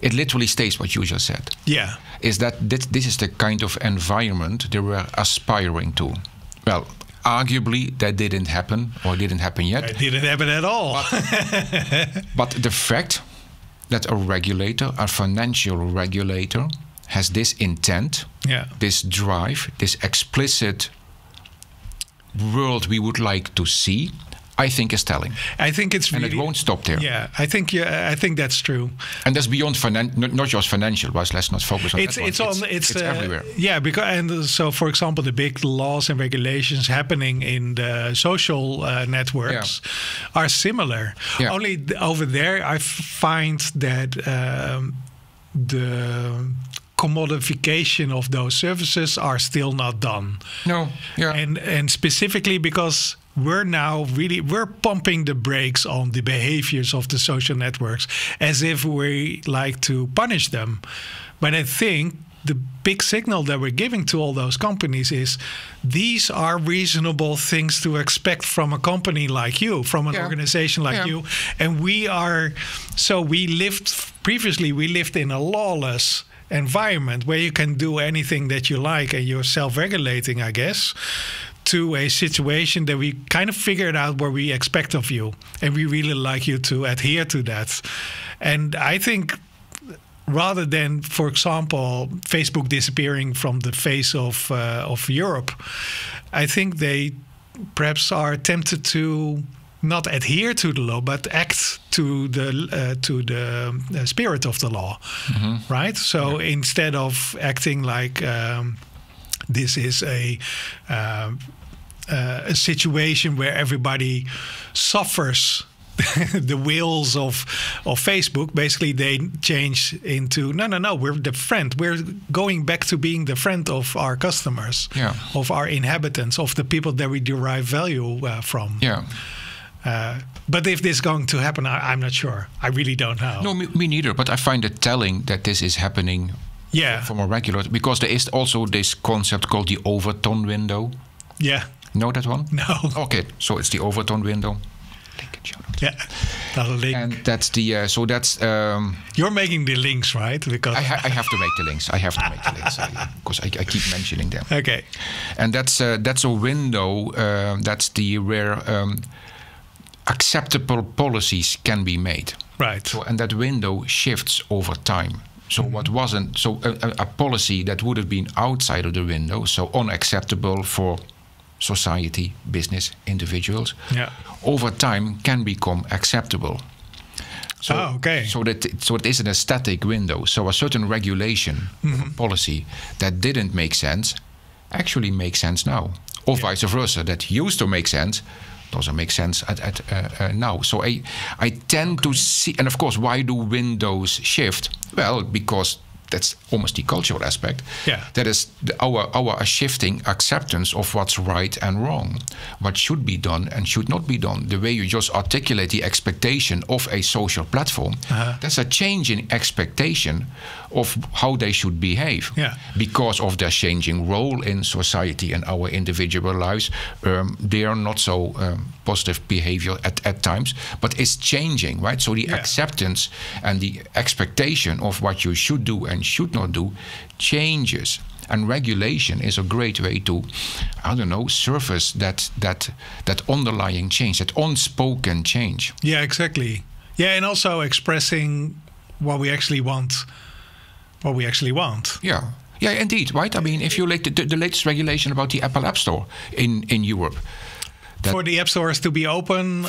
it literally states what you just said. Yeah. Is that this is the kind of environment they were aspiring to. Well, arguably that didn't happen or didn't happen yet. It didn't happen at all. But the fact that a regulator, a financial regulator, has this intent, this drive, this explicit world we would like to see, I think is telling. I think it's really, and it won't stop there. Yeah, I think that's true. And that's beyond not just financial. Let's not focus on that. It's everywhere. Yeah, because so for example, the big laws and regulations happening in the social networks are similar. Yeah. Only over there, I find that the commodification of those services are still not done. No. Yeah. And specifically because we're pumping the brakes on the behaviors of the social networks as if we like to punish them. But I think the big signal that we're giving to all those companies is these are reasonable things to expect from a company like you, from an organization like you. And we lived in a lawless environment where you can do anything that you like and you're self-regulating, I guess, to a situation that we kind of figured out what we expect of you. And we really like you to adhere to that. And I think rather than, for example, Facebook disappearing from the face of Europe, I think they perhaps are tempted to not adhere to the law, but act to the spirit of the law, right? So instead of acting like this is a situation where everybody suffers the wheels of Facebook, basically they change into no, we're the friend. We're going back to being the friend of our customers, of our inhabitants, of the people that we derive value from. But if this is going to happen, I'm not sure. I really don't know. No, me neither. But I find it telling that this is happening from a regular, because there is also this concept called the Overton window. Yeah. Know that one? No. Okay, so it's the Overton window. Yeah, that'll link. And that's the You're making the links, right? Because I have to make the links. Because I keep mentioning them. Okay. And that's a window. That's where acceptable policies can be made. Right. So, and that window shifts over time. So what wasn't a policy that would have been outside of the window, so unacceptable for society, business, individuals, over time can become acceptable. So, So it is an aesthetic window. So a certain regulation, policy that didn't make sense, actually makes sense now, or vice versa. That used to make sense doesn't make sense at now. So I tend to see, and of course, why do windows shift? Well, because that's almost the cultural aspect. That is our shifting acceptance of what's right and wrong, what should be done and should not be done. The way you just articulate the expectation of a social platform, that's a change in expectation of how they should behave because of their changing role in society and our individual lives. They are not so positive behavior at times, but it's changing, right? So the acceptance and the expectation of what you should do and should not do changes, and regulation is a great way to, surface that underlying change, that unspoken change. Yeah, exactly. Yeah, and also expressing what we actually want. Yeah, indeed, right? I mean, if you look the latest regulation about the Apple App Store in Europe. For the app stores to be open,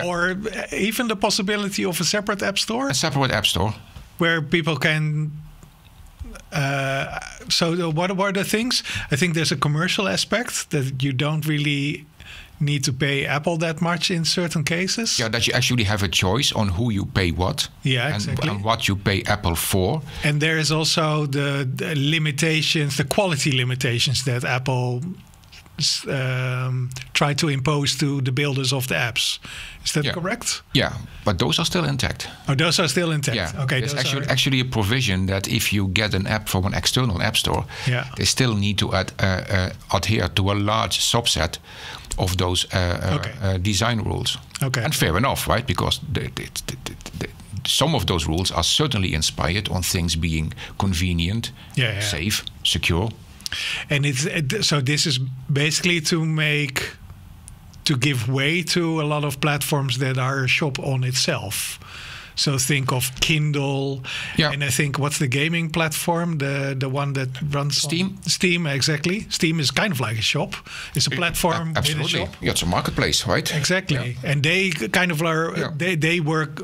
or even the possibility of a separate app store? A separate app store. Where people can... so what are the things? I think there's a commercial aspect that you don't really need to pay Apple that much in certain cases. Yeah, that you actually have a choice on who you pay what. Yeah, exactly. And what you pay Apple for. And there is also the limitations, the quality limitations that Apple try to impose to the builders of the apps. Is that correct? Yeah, but those are still intact. Oh, those are still intact. Yeah. Okay. There's actually a provision that if you get an app from an external app store, they still need to adhere to a large subset of those design rules. Okay. And fair enough, right? Because some of those rules are certainly inspired on things being convenient, safe, secure. And so this is basically to give way to a lot of platforms that are a shop on itself. So think of Kindle, and I think what's the gaming platform, the one that runs Steam. Steam, exactly. Steam is kind of like a shop. It's a platform with a shop. Yeah, it's a marketplace, right? Exactly, and they kind of are they work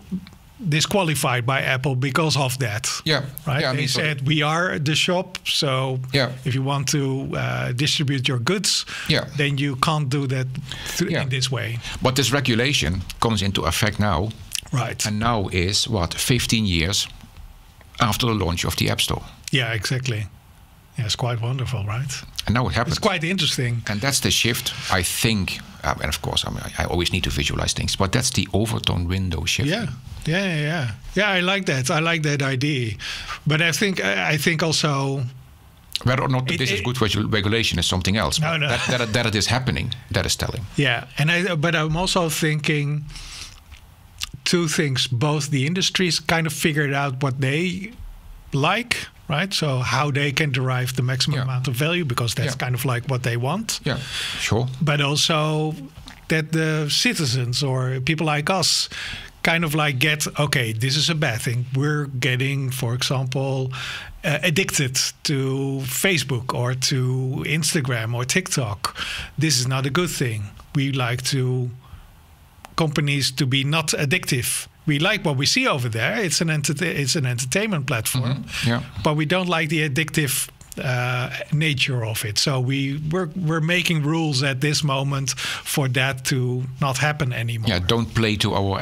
disqualified by Apple because of that. Yeah, right. They said we are the shop, so if you want to distribute your goods, then you can't do that in this way. But this regulation comes into effect now, right? And now is 15 years after the launch of the App Store. Yeah, exactly. Yeah, it's quite wonderful, right? And now it happens. It's quite interesting. And that's the shift, I think. And of course, I always need to visualize things, but that's the Overton window shift. Yeah. I like that. I like that idea. But I think also whether or not this is good regulation is something else. No. That it is happening, that is telling. Yeah, but I'm also thinking two things. Both the industries kind of figured out what they like, right? So how they can derive the maximum amount of value, because that's kind of like what they want. Yeah, sure. But also that the citizens or people like us kind of like get, okay, this is a bad thing. We're getting, for example, addicted to Facebook or to Instagram or TikTok. This is not a good thing. We like companies to be not addictive. We like what we see over there. It's an entertainment platform. Yeah. But we don't like the addictive nature of it. So we're making rules at this moment for that to not happen anymore. Yeah, don't play to our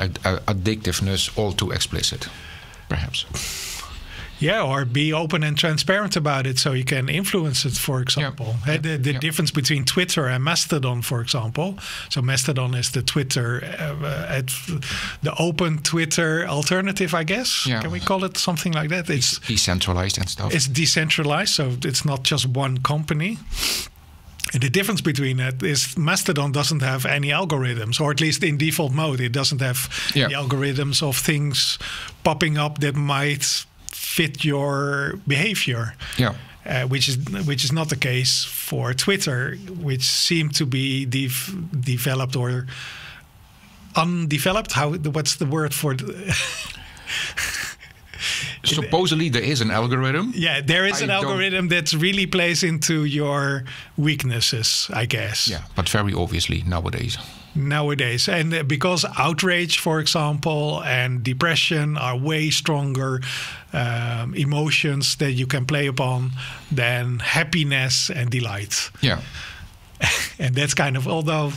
addictiveness all too explicit, perhaps. Yeah, or be open and transparent about it so you can influence it, for example. The difference between Twitter and Mastodon, for example. So Mastodon is the Twitter, the open Twitter alternative, I guess. Yeah. Can we call it something like that? It's decentralized and stuff. It's decentralized, so it's not just one company. And the difference between that is Mastodon doesn't have any algorithms, or at least in default mode, it doesn't have the algorithms of things popping up that might fit your behavior, which is not the case for Twitter, which seemed to be developed or undeveloped. What's the word for? Supposedly there is an algorithm. Yeah, there is an algorithm that really plays into your weaknesses, I guess. Yeah, but very obviously nowadays. And because outrage, for example, and depression are way stronger emotions that you can play upon than happiness and delight. Yeah. And that's kind of, although,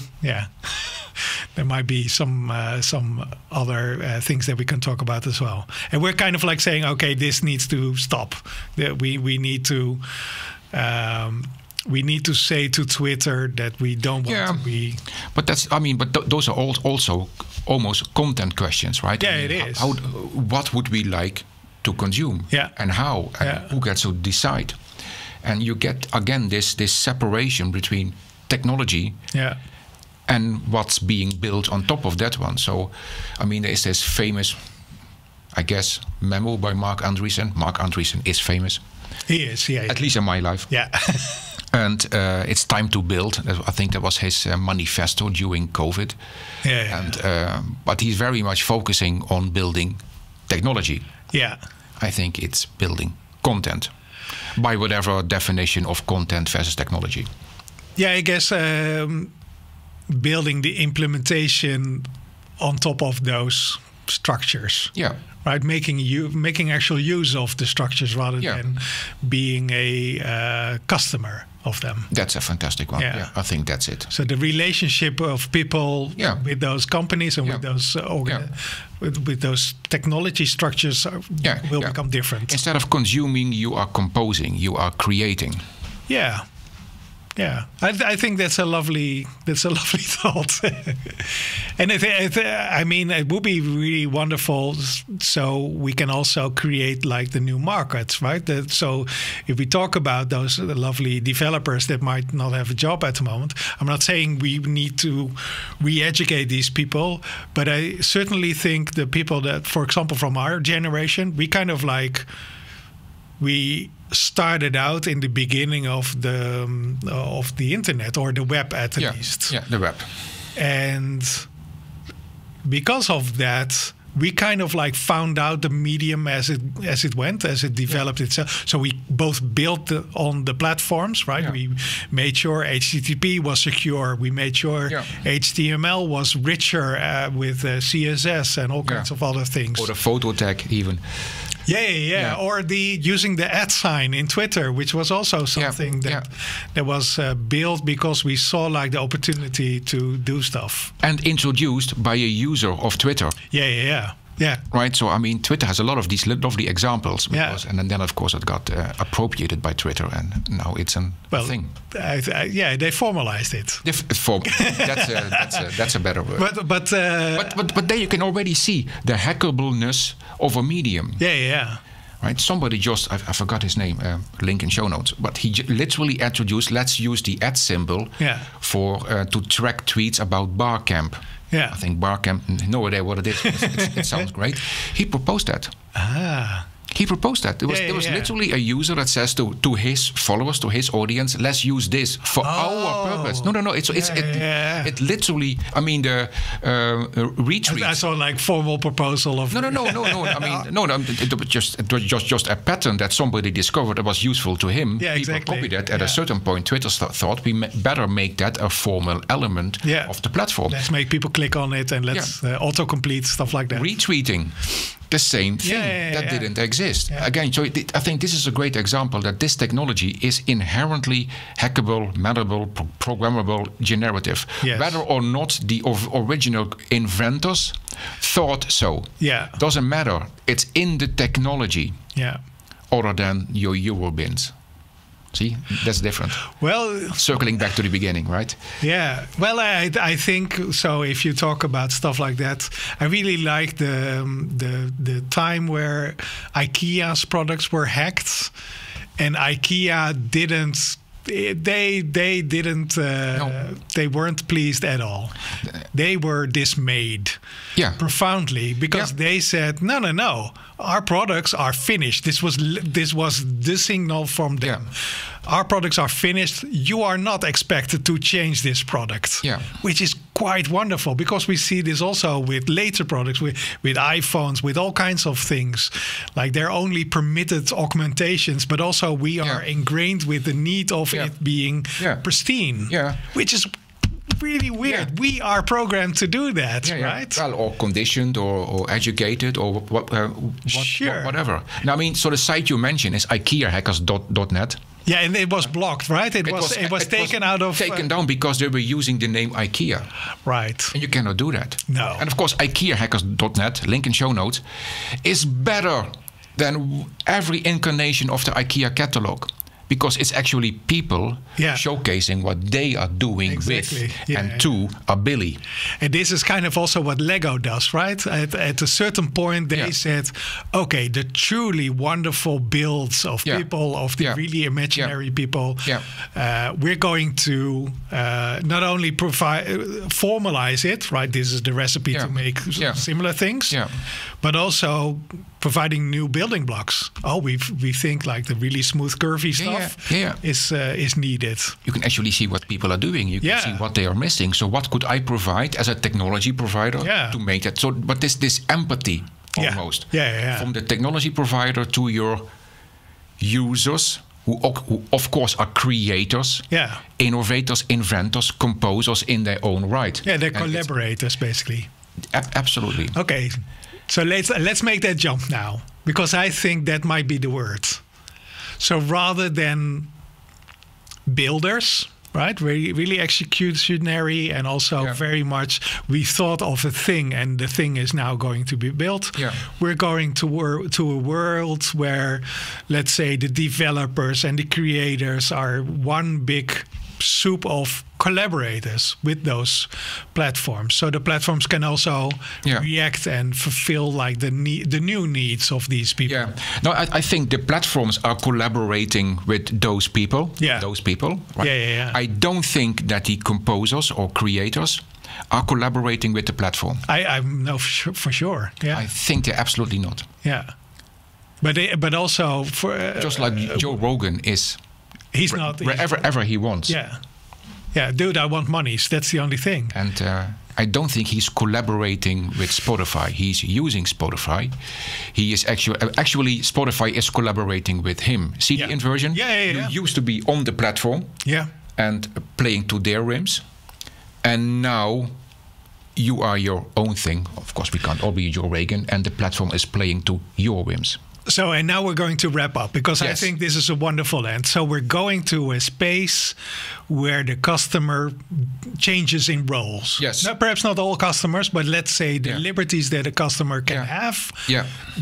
there might be some other things that we can talk about as well. And we're kind of like saying, okay, this needs to stop. We need to... we need to say to Twitter that we don't want to be. But those are also almost content questions, right? Yeah, it is. What would we like to consume? Yeah. And how? And who gets to decide? And you get again this separation between technology. Yeah. And what's being built on top of that one. So, there's this famous, I guess, memo by Mark Andreessen. Mark Andreessen is famous. He is, yeah. At least in my life. Yeah. And it's time to build. I think that was his manifesto during COVID. Yeah. And but he's very much focusing on building technology. Yeah. I think it's building content, by whatever definition of content versus technology. Yeah, I guess building the implementation on top of those structures. Yeah. Right, making actual use of the structures rather than being a customer of them. That's a fantastic one. Yeah, I think that's it. So the relationship of people with those companies and with those with those technology structures will become different. Instead of consuming, you are composing, you are creating. Yeah. Yeah, I think that's a lovely thought, and it would be really wonderful. So we can also create like the new markets, right? So if we talk about those lovely developers that might not have a job at the moment, I'm not saying we need to re-educate these people, but I certainly think the people that, for example, from our generation, we kind of like we started out in the beginning of the internet or the web at least. Yeah, the web. And because of that, we kind of like found out the medium as it developed itself. So we both built on the platforms, right? Yeah. We made sure HTTP was secure. We made sure HTML was richer with CSS and all kinds of other things. Or the photo tag even. Yeah. Or using the @ in Twitter, which was also something that was built because we saw like the opportunity to do stuff. And introduced by a user of Twitter. Yeah. Right. So Twitter has a lot of these lovely examples. And then of course it got appropriated by Twitter, and now it's a thing. They formalized it. That's a better word. But there you can already see the hackableness of a medium. Yeah. Right. Somebody just I forgot his name. Link in show notes. But he literally introduced. Let's use the @ symbol for to track tweets about Barcamp. Yeah. I think Barcamp, no idea what it is. It sounds great. He proposed that. He proposed that. There was literally a user that says to his followers, to his audience, let's use this for our purpose. No. It literally, the retweet. I saw like formal proposal of. No. It was just a pattern that somebody discovered that was useful to him. Yeah, People copied it. At a certain point, Twitter thought we better make that a formal element of the platform. Let's make people click on it and let's autocomplete, stuff like that. Retweeting. the same thing that didn't exist. Again, so I think this is a great example that this technology is inherently hackable, malleable, programmable, generative. Whether or not the original inventors thought so. Doesn't matter. It's in the technology. Other than your Eurobins. See, that's different. Well, circling back to the beginning, right? Yeah. Well, I think so. If you talk about stuff like that, I really like the time where IKEA's products were hacked, and IKEA didn't. They didn't. They weren't pleased at all. They were dismayed, profoundly, because they said, "No. Our products are finished. This was the signal from them. Our products are finished. You are not expected to change this product." Which is quite wonderful, because we see this also with later products, with iPhones, with all kinds of things. Like they're only permitted augmentations, but also we are ingrained with the need of it being pristine, which is really weird. We are programmed to do that, right? Well, or conditioned, or educated, or whatever. Now, I mean, so the site you mentioned is IKEAhackers.net. Yeah, and it was blocked, right? It was taken down because they were using the name IKEA. Right. And you cannot do that. No. And of course, IKEAhackers.net, link in show notes, is better than every incarnation of the IKEA catalog. Because it's actually people showcasing what they are doing with and to a Billy. And this is kind of also what Lego does, right? At a certain point, they said, okay, the truly wonderful builds of people, of the really imaginary people, we're going to not only formalize it, right? This is the recipe to make similar things, but also providing new building blocks. We think like the really smooth, curvy stuff is needed. You can actually see what people are doing. You can see what they are missing. So what could I provide as a technology provider to make that? So, but this empathy almost from the technology provider to your users, who of course are creators, innovators, inventors, composers in their own right. Yeah, they're collaborators basically. Absolutely. Okay. So let's make that jump now, because I think that might be the word. So rather than builders, right, really executionary, and also very much we thought of a thing and the thing is now going to be built. We're going to a world where, let's say, the developers and the creators are one big soup of collaborators with those platforms. So the platforms can also react and fulfill like the new needs of these people. No, I think the platforms are collaborating with those people. Those people. Right? I don't think that the composers or creators are collaborating with the platform. I know for sure. I think they're absolutely not. But also for just like Joe Rogan is. He's not wherever he wants. Dude, I want monies. That's the only thing. And I don't think he's collaborating with Spotify. He's using Spotify. He is actually Spotify is collaborating with him. See the inversion? You used to be on the platform. And playing to their whims, and now you are your own thing. Of course, we can't all be Joe Rogan, and the platform is playing to your whims. So, and now we're going to wrap up, because I think this is a wonderful end. So we're going to a space where the customer changes in roles. Perhaps not all customers, but let's say the liberties that a customer can have,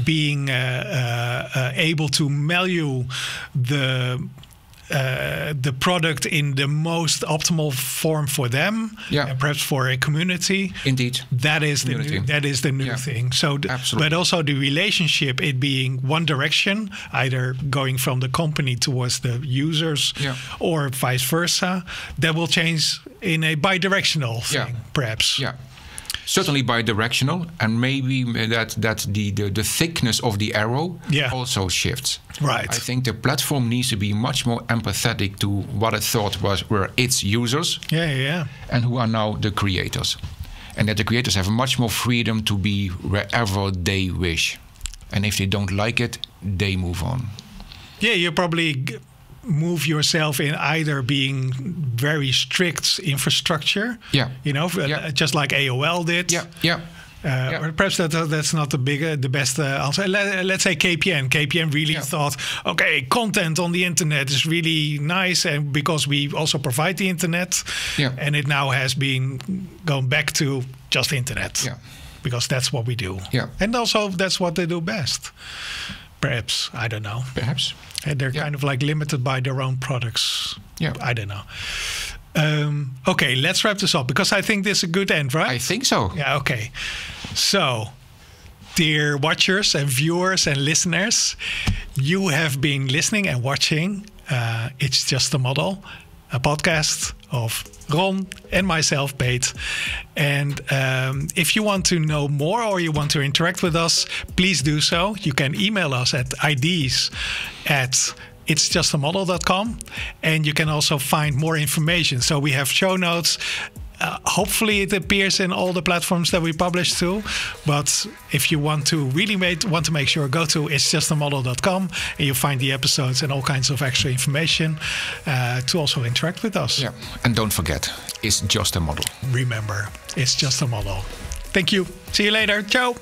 being able to value the product in the most optimal form for them, and perhaps for a community. Indeed, that is the new thing. So, but also the relationship, it being one direction, either going from the company towards the users, or vice versa. That will change in a bi-directional thing, perhaps. Certainly bi-directional, and maybe that the thickness of the arrow also shifts. Right. I think the platform needs to be much more empathetic to what it thought were its users, and who are now the creators, and that the creators have much more freedom to be wherever they wish, and if they don't like it, they move on. You probably move yourself in either being very strict infrastructure, just like AOL did, Or perhaps that's not the best answer. Let's say KPN. KPN really thought, okay, content on the internet is really nice, and because we also provide the internet, and it now has been going back to just internet, because that's what we do, and also that's what they do best. Perhaps, I don't know. Perhaps, and they're kind of like limited by their own products. I don't know. Okay, let's wrap this up, because I think this is a good end, right? I think so. Yeah, okay. So, dear watchers and viewers and listeners, you have been listening and watching It's Just a Model, a podcast of Ron and myself, Peet. And if you want to know more or you want to interact with us, please do so. You can email us at ids@itsjustamodel.com, and you can also find more information. So we have show notes. Hopefully it appears in all the platforms that we publish to. But if you want to really want to make sure, go to itsjustamodel.com, and you'll find the episodes and all kinds of extra information to also interact with us. Yeah, and don't forget, it's just a model. Remember, it's just a model. Thank you. See you later. Ciao.